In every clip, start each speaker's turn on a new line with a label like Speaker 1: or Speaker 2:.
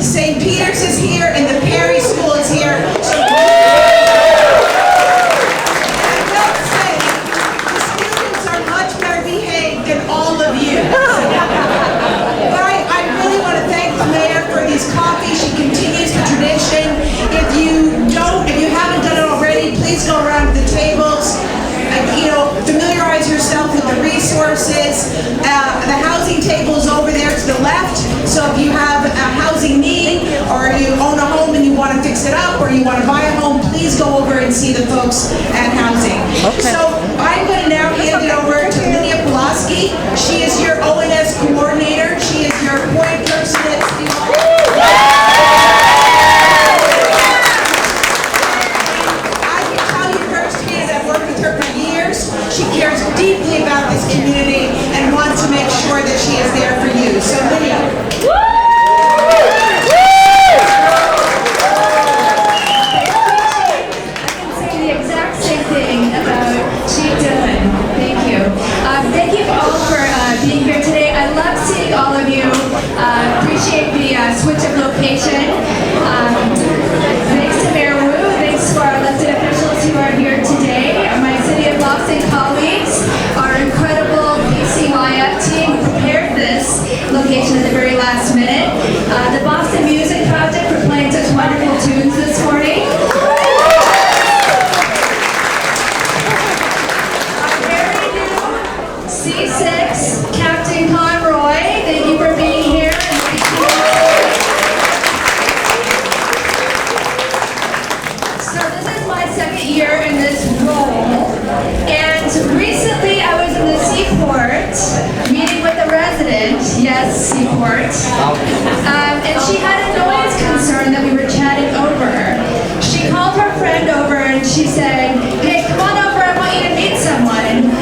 Speaker 1: St. Peter's is here, and the Perry School is here. So I will say, the students are much better behaved than all of you. But I really want to thank the mayor for these coffees. She continues the tradition. If you haven't done it already, please go around to the tables. Familiarize yourself with the resources. The housing table is over there to the left. So if you have a housing need, or you own a home and you want to fix it up, or you want to buy a home, please go over and see the folks at housing. Okay. So I'm going to now hand it over to Lydia Pulaski. She is your ONS coordinator. She is your point person at City Hall. She cares deeply about this community and wants to make sure that she is there for you. So Lydia.
Speaker 2: I can say the exact same thing about Chief Dylan. Thank you. Thank you all for being here today. I love seeing all of you. Appreciate the switch of location. Thanks to Mayor Wu. Thanks to our elected officials who are here today. My City of Boston colleagues, our incredible BCYF team who prepared this location at the very last minute. The Boston Music Project for playing such wonderful tunes this morning. Our very new C6, Captain Conroy, thank you for being here. So this is my second year in this role, and recently I was in the Seaport meeting with a resident, yes, Seaport, and she had a noise concern that we were chatting over. She called her friend over and she said, hey, come on over, I want you to meet someone.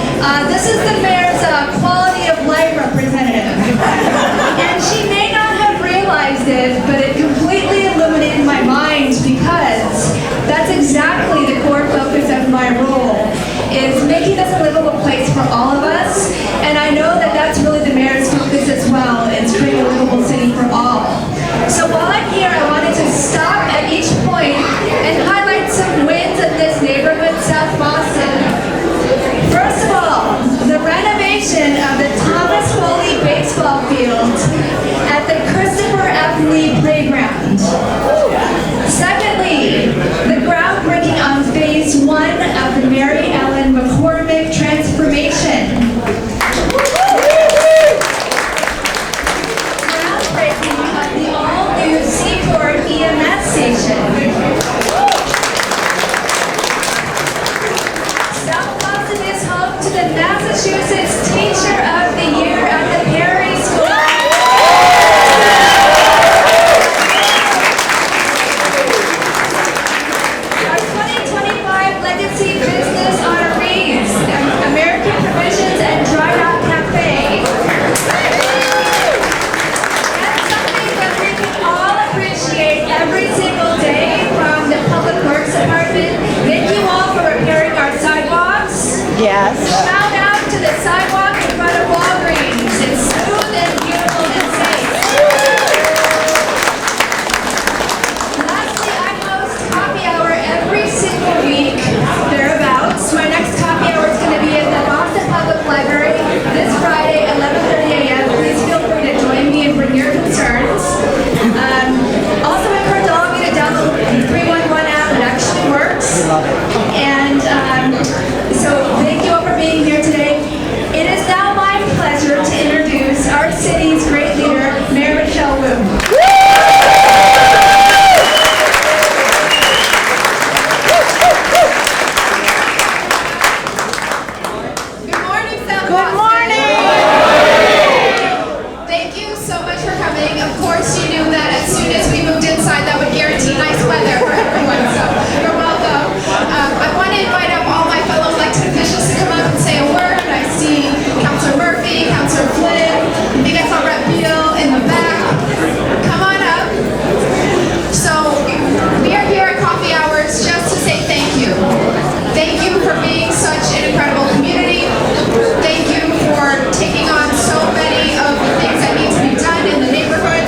Speaker 2: This is the mayor's quality of life representative. And she may not have realized it, but it completely illuminated my mind, because that's exactly the core focus of my role, is making this a livable place for all of us. And I know that that's really the mayor's focus as well, is creating a livable city for all. So while I'm here, I wanted to stop at each point and highlight some wins of this neighborhood, South Boston. First of all, the renovation of the Thomas Foley baseball field at the Christopher F. Lee Playground. Secondly, the groundbreaking on Phase 1 of the Mary Ellen McCormick transformation. Groundbreaking of the all-new Seaport EMS station. South Boston is home to the Massachusetts Teacher of the Year at the Perry School. Our 2025 Legacy Business honorees, American Provisions and Dry Dock Cafe. That's something that we can all appreciate every single day from the Public Works Department. Thank you all for repairing our sidewalks.
Speaker 3: Yes.
Speaker 2: Shout out to the sidewalk in front of Walgreens. It's smooth and beautiful and safe. Lastly, I host coffee hour every single week, thereabouts. My next coffee hour is going to be at the Boston Public Library this Friday, 11:30 a.m. Please feel free to join me and bring your concerns. Also, I encourage all of you to download the 311 app. It actually works. And so thank you all for being here today. It is now my pleasure to introduce our city's great leader, Mayor Michelle Wu.
Speaker 4: Good morning, South
Speaker 3: Good
Speaker 4: Boston.
Speaker 3: morning.
Speaker 4: Thank you so much for coming. Of course, you knew that as soon as we moved inside, that would guarantee nice weather for everyone. So you're welcome. I want to invite up all my fellow elected officials to come up and say a word. I see Councilor Murphy, Councilor Flynn. I think I saw Rep. Beal in the back. Come on up. So we are here at coffee hours just to say thank you. Thank you for being such an incredible community. Thank you for taking on so many of the things that need to be done in the neighborhood.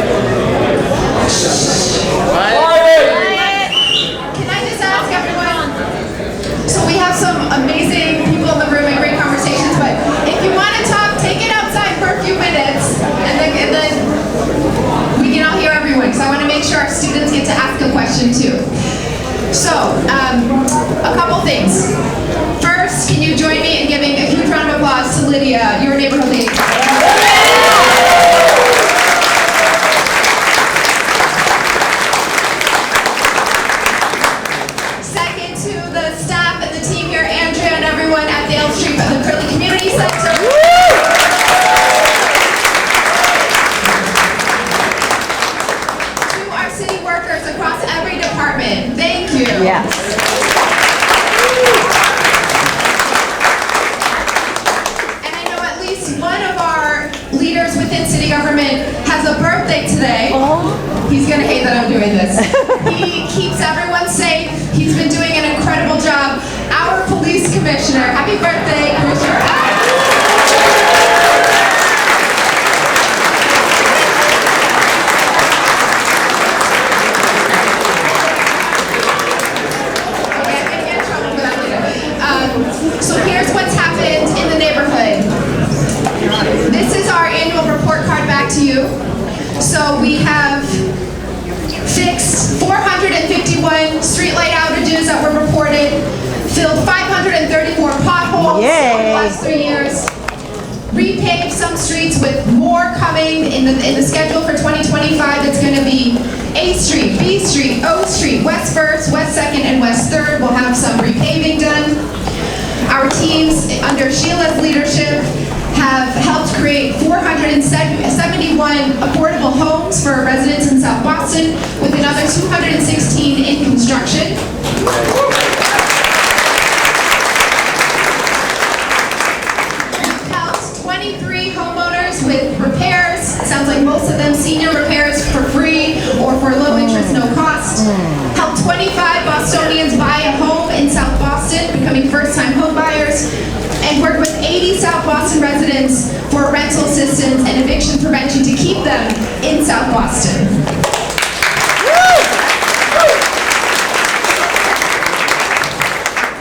Speaker 4: that I'm doing this. He keeps everyone safe. He's been doing an incredible job. Our police commissioner, happy birthday, Commissioner. So here's what's happened in the neighborhood. This is our annual report card back to you. So we have fixed 451 streetlight outages that were reported, filled 534 potholes over the last 3 years, repaved some streets with more coming in the schedule for 2025. It's going to be A Street, B Street, O Street, West 1st, West 2nd, and West 3rd. We'll have some repaving done. Our teams, under Sheila's leadership, have helped create 471 affordable homes for residents in South Boston, with another 216 in construction. We've helped 23 homeowners with repairs. It sounds like most of them senior repairs for free or for low interest, no cost. Helped 25 Bostonians buy a home in South Boston, becoming first-time home buyers, and worked with 80 South Boston residents for rental assistance and eviction prevention to keep them in South Boston.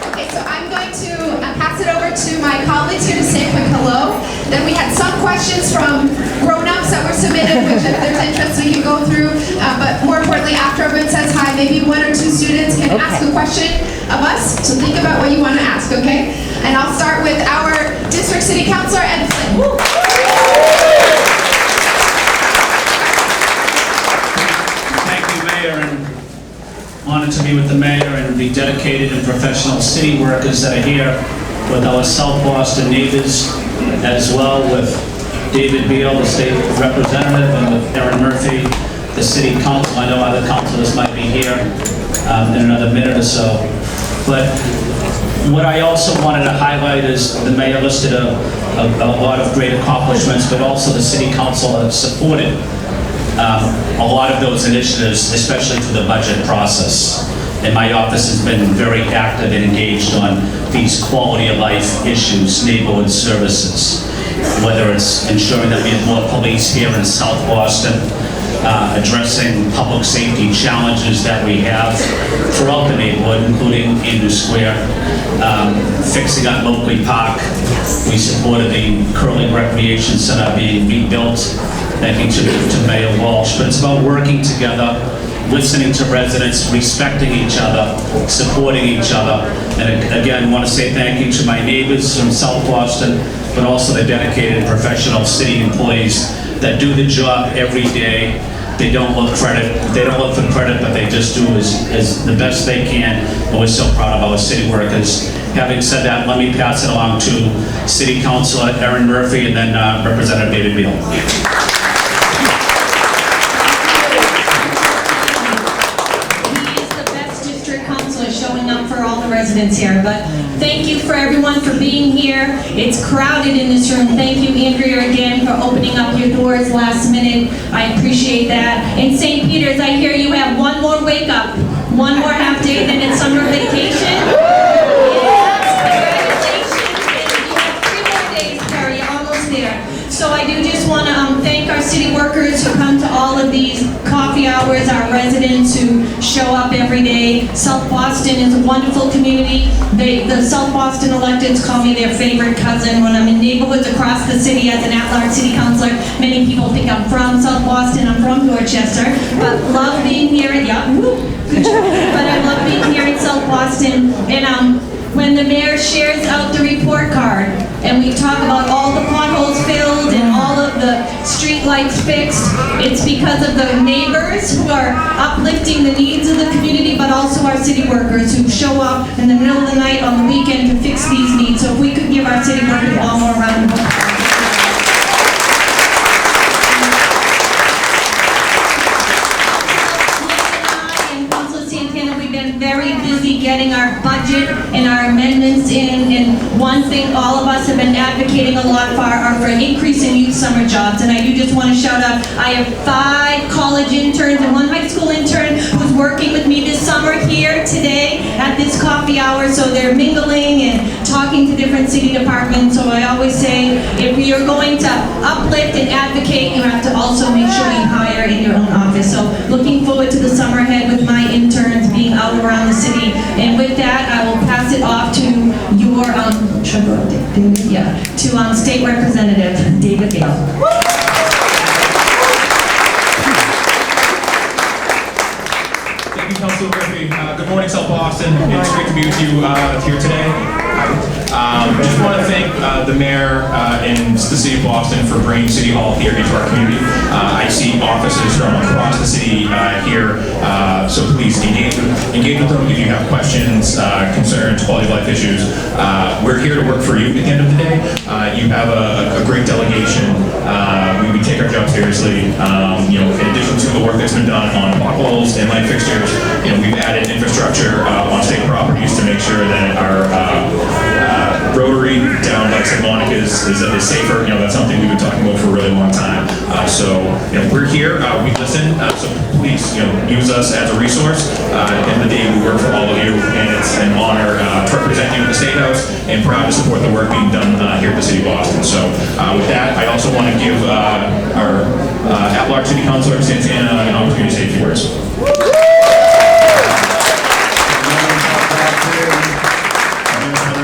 Speaker 4: Okay, so I'm going to pass it over to my colleagues here to say a quick hello. Then we had some questions from grown-ups that were submitted, which if there's interest we can go through. But more importantly, after everyone says hi, maybe one or two students can ask a question of us. So think about what you want to ask, okay? And I'll start with our district city councilor, Ed Flynn.
Speaker 3: Thank you, Mayor, and honored to be with the mayor and the dedicated and professional city workers that are here with our South Boston neighbors, as well with David Beal, the state representative, and with Erin Murphy, the city council. I know other councilors might be here in another minute or so. But what I also wanted to highlight is the mayor listed a lot of great accomplishments, but also the city council has supported a lot of those initiatives, especially through the budget process. And my office has been very active and engaged on these quality of life issues, neighborhood services, whether it's ensuring that we have more police here in South Boston, addressing public safety challenges that we have throughout the neighborhood, including Andrew Square, fixing up Oakley Park. We supported the Curley Recreation Center being rebuilt, thank you to Mayor Walsh. But it's about working together, listening to residents, respecting each other, supporting each other. And again, I want to say thank you to my neighbors from South Boston, but also the dedicated and professional city employees that do the job every day. They don't look for credit, but they just do as the best they can. And we're so proud of our city workers. Having said that, let me pass it along to City Councilor Erin Murphy and then Representative David Beal.
Speaker 5: Residents here, but thank you for everyone for being here. It's crowded in this room. Thank you, Andrea, again for opening up your doors last minute. I appreciate that. In St. Peter's, I hear you have one more wake up, one more half day, then it's summer vacation. Yes, congratulations. And you have 3 more days, Perry, you're almost there. So I do just want to thank our city workers who come to all of these coffee hours, our residents who show up every day. South Boston is a wonderful community. The South Boston electeds call me their favorite cousin. When I'm in neighborhoods across the city as an at-large city councilor, many people think I'm from South Boston. I'm from Dorchester, but love being here. Yeah, good job. But I love being here in South Boston. And when the mayor shares out the report card and we talk about all the potholes filled and all of the street lights fixed, it's because of the neighbors who are uplifting the needs of the community, but also our city workers who show up in the middle of the night on the weekend to fix these needs. So if we could give our city workers one more round of applause. Very busy getting our budget and our amendments in. And one thing all of us have been advocating a lot for are for increasing youth summer jobs. And I do just want to shout out, I have 5 college interns and 1 high school intern who's working with me this summer here today at this coffee hour. So they're mingling and talking to different city departments. So I always say, if you're going to uplift and advocate, you have to also make sure you hire in your own office. So looking forward to the summer ahead with my interns being out around the city. And with that, I will pass it off to your, should I go up, David? Yeah, to State Representative David Gale.
Speaker 6: Thank you, Councilor Murphy. Good morning, South Boston. It's great to be with you here today. Just want to thank the mayor and the city of Boston for bringing City Hall here into our community. I see offices from across the city here, so please engage with them if you have questions, concerns, quality of life issues. We're here to work for you at the end of the day. You have a great delegation. We take our job seriously. In addition to the work that's been done on potholes and light fixtures, we've added infrastructure on state properties to make sure that our rotary down like St. Monica is safer. That's something we've been talking about for a really long time. So we're here, we listen, so please use us as a resource. At the end of the day, we work for all of you, and it's an honor to represent you at the State House, and proud to support the work being done here at the City of Boston. So with that, I also want to give our at-large City Councilor, Santana, an opportunity to say a few words.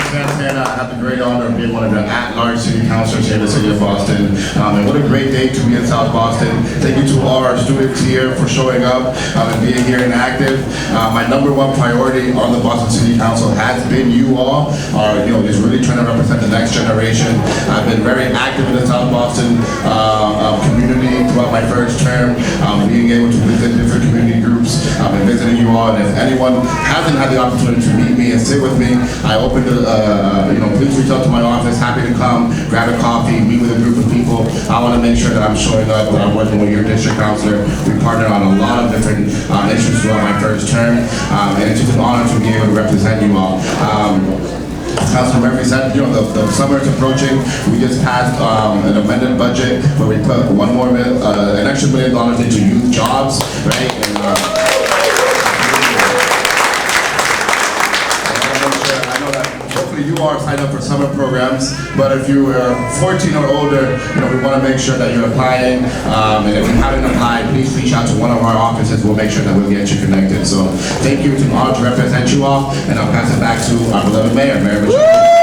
Speaker 7: Santana, I have the great honor of being one of the at-large city councilors here in the city of Boston. And what a great day to be in South Boston. Thank you to all our students here for showing up and being here and active. My number 1 priority on the Boston City Council has been you all, is really trying to represent the next generation. I've been very active in the South Boston community throughout my first term, being able to visit different community groups and visiting you all. And if anyone hasn't had the opportunity to meet me and sit with me, I open the please reach out to my office. Happy to come, grab a coffee, meet with a group of people. I want to make sure that I'm showing up, that I'm working with your district councilor. We partner on a lot of different issues throughout my first term, and it's just an honor to be able to represent you all. Councilor Murphy said, the summer is approaching. We just passed an amended budget where we put an extra $1 million into youth jobs, right? And, you are signed up for summer programs, but if you are 14 or older, we want to make sure that you're applying, and if you haven't applied, please reach out to one of our offices. We'll make sure that we'll get you connected. So thank you, to all to represent you all, and I'll pass it back to our beloved mayor, Mayor Michelle.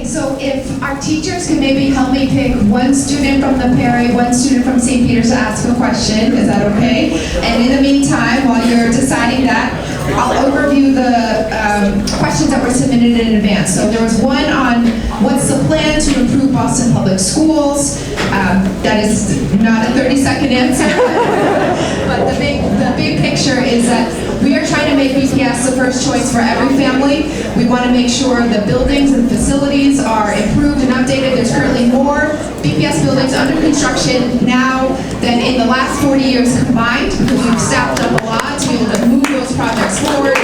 Speaker 4: So if our teachers can maybe help me pick 1 student from the Perry, 1 student from St. Peter's to ask a question, is that okay? And in the meantime, while you're deciding that, I'll overview the questions that were submitted in advance. So there was one on what's the plan to improve Boston Public Schools. That is not a 30-second answer, but the big picture is that we are trying to make BPS the first choice for every family. We want to make sure the buildings and facilities are improved and updated. There's currently more BPS buildings under construction now than in the last 40 years combined, because we've staffed up a lot to be able to move those projects forward.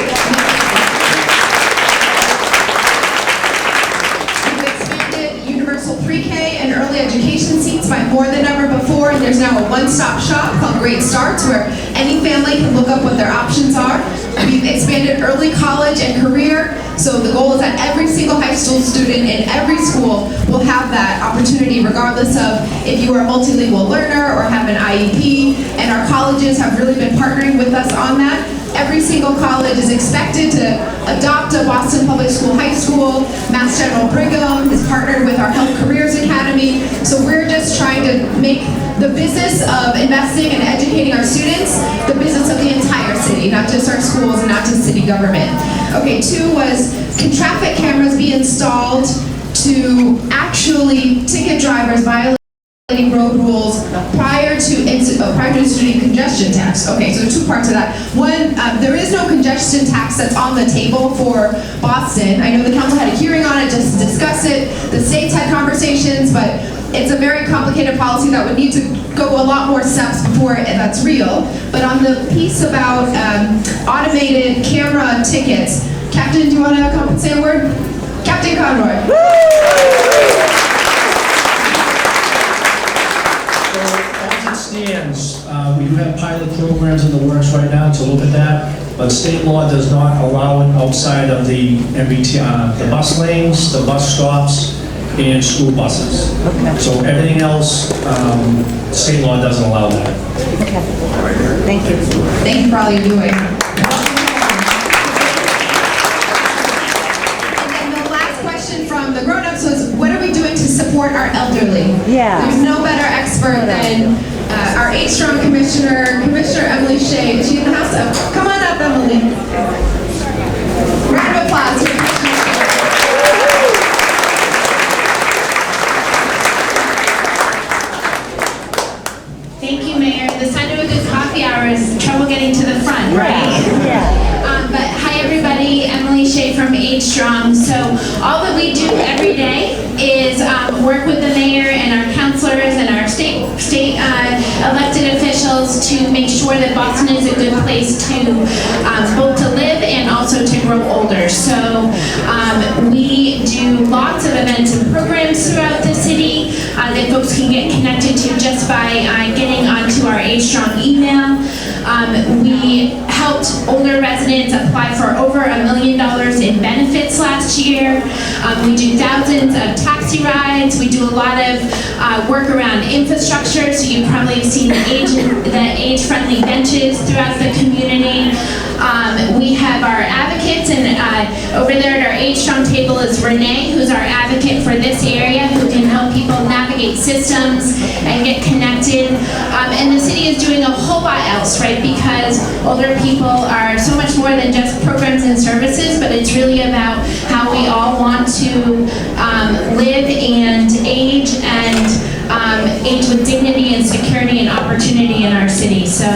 Speaker 4: We've expanded universal pre-K and early education seats by more than ever before, and there's now a one-stop shop called Great Starts where any family can look up what their options are. We've expanded early college and career, so the goal is that every single high school student in every school will have that opportunity regardless of if you are a multilingual learner or have an IEP, and our colleges have really been partnering with us on that. Every single college is expected to adopt a Boston Public School high school. Mass General Brigham is partnered with our Health Careers Academy. So we're just trying to make the business of investing and educating our students the business of the entire city, not just our schools and not just city government. Okay, 2 was, can traffic cameras be installed to actually ticket drivers violating road rules prior to instituting congestion tax? Okay, so 2 parts of that. 1, there is no congestion tax that's on the table for Boston. I know the council had a hearing on it just to discuss it. The states had conversations, but it's a very complicated policy that would need to go a lot more steps before that's real. But on the piece about automated camera tickets, Captain, do you want to say a word? Captain Conroy.
Speaker 8: As it stands, we do have pilot programs in the works right now to look at that, but state law does not allow it outside of the MBT, the bus lanes, the bus stops, and school buses.
Speaker 9: Okay.
Speaker 8: So everything else, state law doesn't allow that.
Speaker 9: Okay. Thank you.
Speaker 4: Thank you for all you're doing. And then the last question from the grown-ups was, what are we doing to support our elderly?
Speaker 9: Yeah.
Speaker 4: There's no better expert than our H-Strong Commissioner, Commissioner Emily Shea. Is she in the house? Oh, come on up, Emily. Round of applause for Commissioner Shea.
Speaker 10: Thank you, Mayor. The sign of a good coffee hour is trouble getting to the front, right? But hi, everybody. Emily Shea from H-Strong. So all that we do every day is work with the mayor and our councilors and our state elected officials to make sure that Boston is a good place to both to live and also to grow older. So we do lots of events and programs throughout the city that folks can get connected to just by getting onto our H-Strong email. We helped older residents apply for over $1 million in benefits last year. We do thousands of taxi rides. We do a lot of work around infrastructure, so you probably have seen the age-friendly benches throughout the community. We have our advocates, and over there at our H-Strong table is Renee, who's our advocate for this area, who can help people navigate systems and get connected. And the city is doing a whole lot else, right? Because older people are so much more than just programs and services, but it's really about how we all want to live and age age with dignity and security and opportunity in our city. So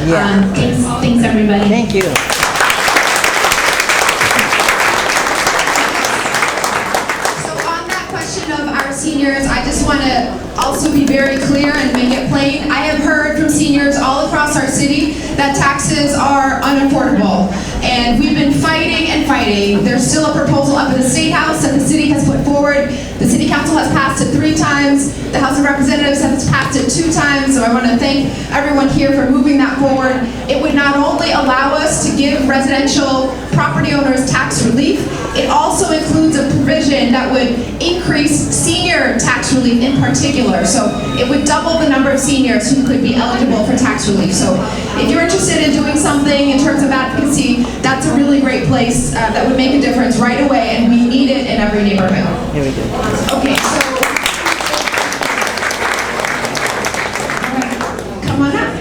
Speaker 10: thanks everybody.
Speaker 9: Thank you.
Speaker 4: So on that question of our seniors, I just want to also be very clear and make it plain. I have heard from seniors all across our city that taxes are unaffordable. And we've been fighting and fighting. There's still a proposal up in the State House that the city has put forward. The City Council has passed it 3 times. The House of Representatives has passed it 2 times. So I want to thank everyone here for moving that forward. It would not only allow us to give residential property owners tax relief, it also includes a provision that would increase senior tax relief in particular. So it would double the number of seniors who could be eligible for tax relief. So if you're interested in doing something in terms of advocacy, that's a really great place that would make a difference right away, and we need it in every neighborhood.
Speaker 9: Here we go.
Speaker 4: Okay, so come on up.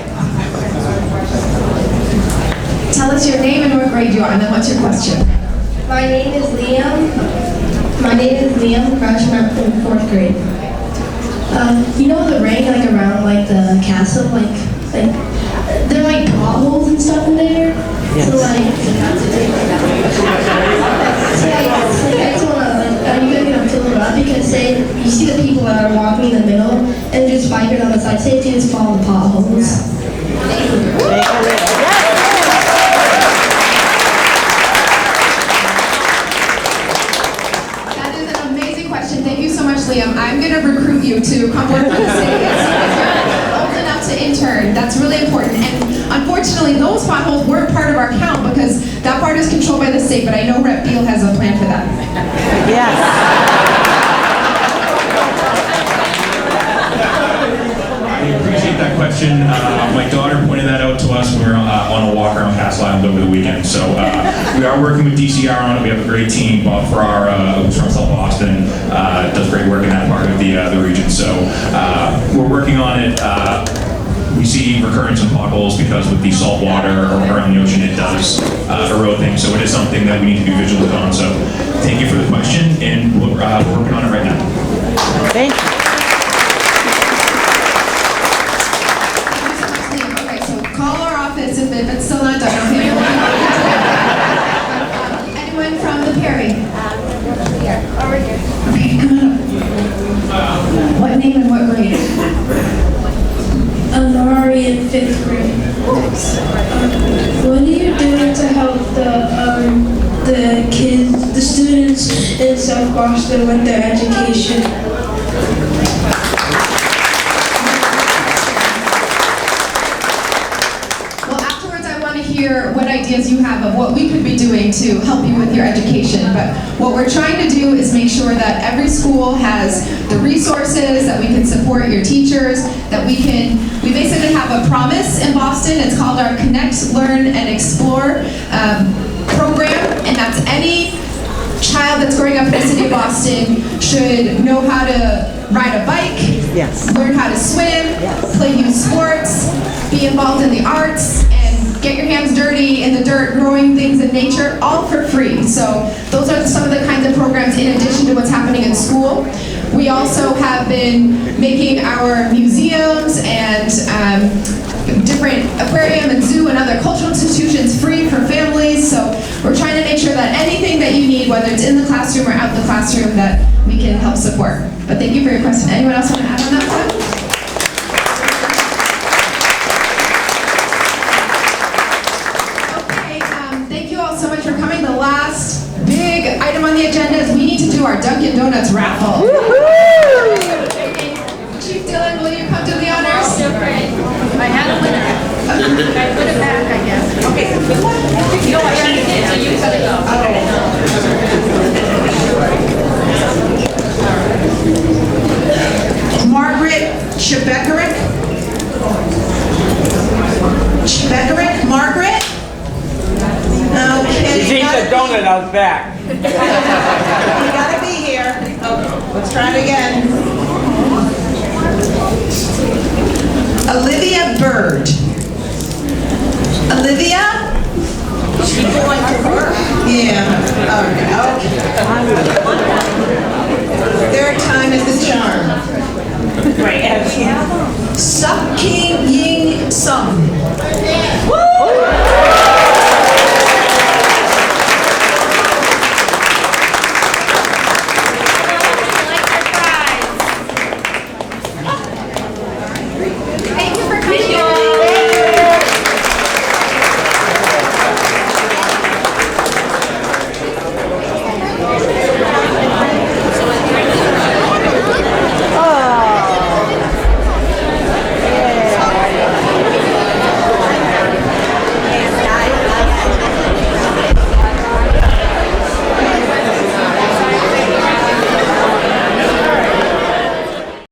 Speaker 4: Tell us your name and what grade you are, and then what's your question?
Speaker 11: My name is Liam. Crush, and I'm in 4th grade. You know the ring, like around like the castle, like there are like potholes and stuff in there.
Speaker 9: Yes.
Speaker 11: So like, I just wanna are you gonna fill it up? Because say you see the people that are walking in the middle and just biking on the side. Say if you just follow the potholes.
Speaker 4: That is an amazing question. Thank you so much, Liam. I'm going to recruit you to come work for the city as soon as you're old enough to intern. That's really important. And unfortunately, those potholes weren't part of our count because that part is controlled by the state, but I know Rep. Beal has a plan for that.
Speaker 9: Yes.
Speaker 6: I appreciate that question. My daughter pointed that out to us when we were on a walk around Castle Island over the weekend. So we are working with DCR on it. We have a great team. Bob Farrar, who's from South Boston, does great work in that part of the region. So we're working on it. We see recurrence in potholes because with the salt water around the ocean, it does erode things. So it is something that we need to be vigilant on. So thank you for the question, and we're working on it right now.
Speaker 9: Thank you.
Speaker 4: Okay, so call our office if it's still not done. Okay. Anyone from the Perry?
Speaker 11: Over here.
Speaker 4: Okay, come on up. What name and what grade?
Speaker 11: Amari in 5th grade. What are you doing to help the kids, the students in South Boston with their education?
Speaker 4: Well, afterwards I want to hear what ideas you have of what we could be doing to help you with your education. But what we're trying to do is make sure that every school has the resources, that we can support your teachers, that we basically have a promise in Boston. It's called our Connect, Learn, and Explore program, and that's any child that's growing up in the city of Boston should know how to ride a bike,
Speaker 9: Yes.
Speaker 4: learn how to swim,
Speaker 9: Yes.
Speaker 4: play youth sports, be involved in the arts, and get your hands dirty in the dirt, growing things in nature, all for free. So those are some of the kinds of programs in addition to what's happening in school. We also have been making our museums and different aquarium and zoo and other cultural institutions free for families. So we're trying to make sure that anything that you need, whether it's in the classroom or out the classroom, that we can help support. But thank you for your question. Anyone else want to add on that one? Okay, thank you all so much for coming. The last big item on the agenda is we need to do our Dunkin Donuts raffle. Chief Dillon, will you come to the honors?
Speaker 10: I had a winner. I put it back, I guess.
Speaker 1: Okay.
Speaker 10: No, I already did, so you gotta go.
Speaker 1: Margaret Chebekerick. Margaret? Okay.
Speaker 12: She's eating a donut out back.